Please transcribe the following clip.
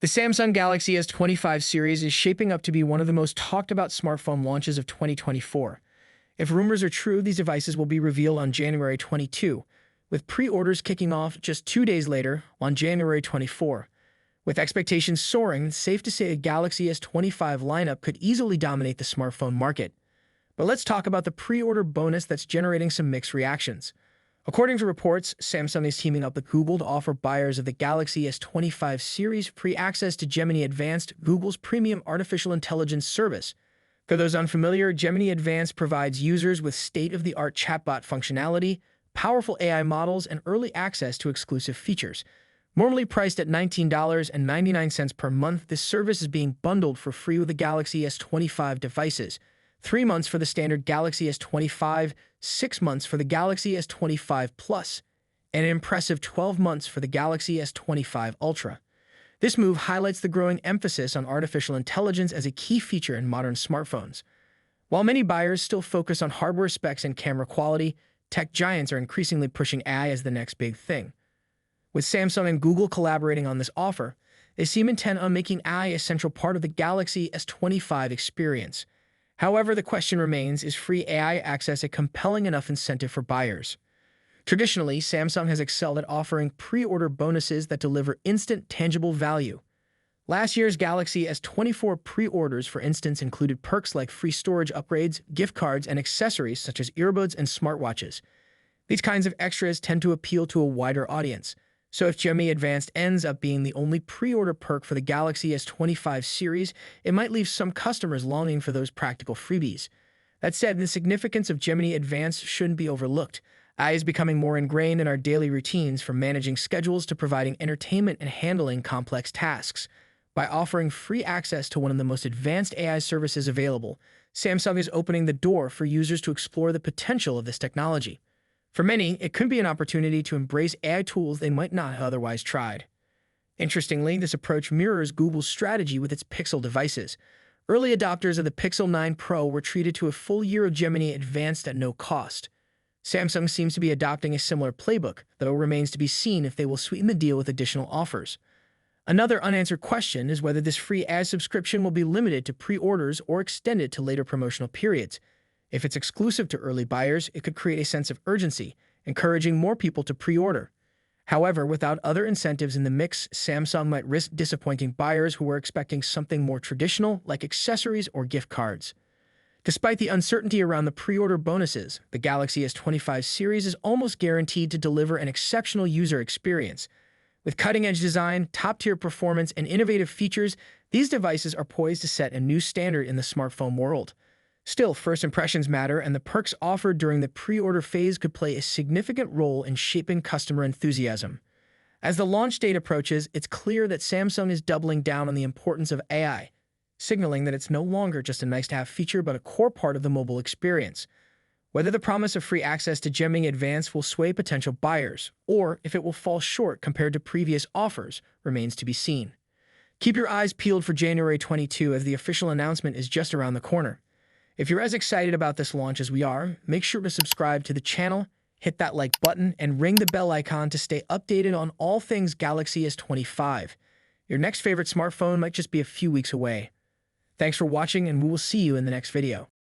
The Samsung Galaxy S25 series is shaping up to be one of the most talked about smartphone launches of 2024. If rumors are true, these devices will be revealed on January 22, with pre-orders kicking off just 2 days later on January 24. With expectations soaring, it's safe to say a Galaxy S25 lineup could easily dominate the smartphone market. But let's talk about the pre-order bonus that's generating some mixed reactions. According to reports, Samsung is teaming up with Google to offer buyers of the Galaxy S25 series free access to Gemini Advanced, Google's premium artificial intelligence service. For those unfamiliar, Gemini Advanced provides users with state-of-the-art chatbot functionality, powerful AI models, and early access to exclusive features. Normally priced at $19.99 per month, this service is being bundled for free with the Galaxy S25 devices. 3 months for the standard Galaxy S25, 6 months for the Galaxy S25 Plus, and an impressive 12 months for the Galaxy S25 Ultra. This move highlights the growing emphasis on artificial intelligence as a key feature in modern smartphones. While many buyers still focus on hardware specs and camera quality, tech giants are increasingly pushing AI as the next big thing. With Samsung and Google collaborating on this offer, they seem intent on making AI a central part of the Galaxy S25 experience. However, the question remains, is free AI access a compelling enough incentive for buyers? Traditionally, Samsung has excelled at offering pre-order bonuses that deliver instant, tangible value. Last year's Galaxy S24 pre-orders, for instance, included perks like free storage upgrades, gift cards, and accessories such as earbuds and smartwatches. These kinds of extras tend to appeal to a wider audience. So if Gemini Advanced ends up being the only pre-order perk for the Galaxy S25 series, it might leave some customers longing for those practical freebies. That said, the significance of Gemini Advanced shouldn't be overlooked. AI is becoming more ingrained in our daily routines, from managing schedules to providing entertainment and handling complex tasks. By offering free access to one of the most advanced AI services available, Samsung is opening the door for users to explore the potential of this technology. For many, it could be an opportunity to embrace AI tools they might not have otherwise tried. Interestingly, this approach mirrors Google's strategy with its Pixel devices. Early adopters of the Pixel 9 Pro were treated to a full year of Gemini Advanced at no cost. Samsung seems to be adopting a similar playbook, though it remains to be seen if they will sweeten the deal with additional offers. Another unanswered question is whether this free AI subscription will be limited to pre-orders or extended to later promotional periods. If it's exclusive to early buyers, it could create a sense of urgency, encouraging more people to pre-order. However, without other incentives in the mix, Samsung might risk disappointing buyers who were expecting something more traditional, like accessories or gift cards. Despite the uncertainty around the pre-order bonuses, the Galaxy S25 series is almost guaranteed to deliver an exceptional user experience. With cutting-edge design, top-tier performance, and innovative features, these devices are poised to set a new standard in the smartphone world. Still, first impressions matter, and the perks offered during the pre-order phase could play a significant role in shaping customer enthusiasm. As the launch date approaches, it's clear that Samsung is doubling down on the importance of AI, signaling that it's no longer just a nice-to-have feature but a core part of the mobile experience. Whether the promise of free access to Gemini Advanced will sway potential buyers, or if it will fall short compared to previous offers, remains to be seen. Keep your eyes peeled for January 22, as the official announcement is just around the corner. If you're as excited about this launch as we are, make sure to subscribe to the channel, hit that like button, and ring the bell icon to stay updated on all things Galaxy S25. Your next favorite smartphone might just be a few weeks away. Thanks for watching, and we will see you in the next video.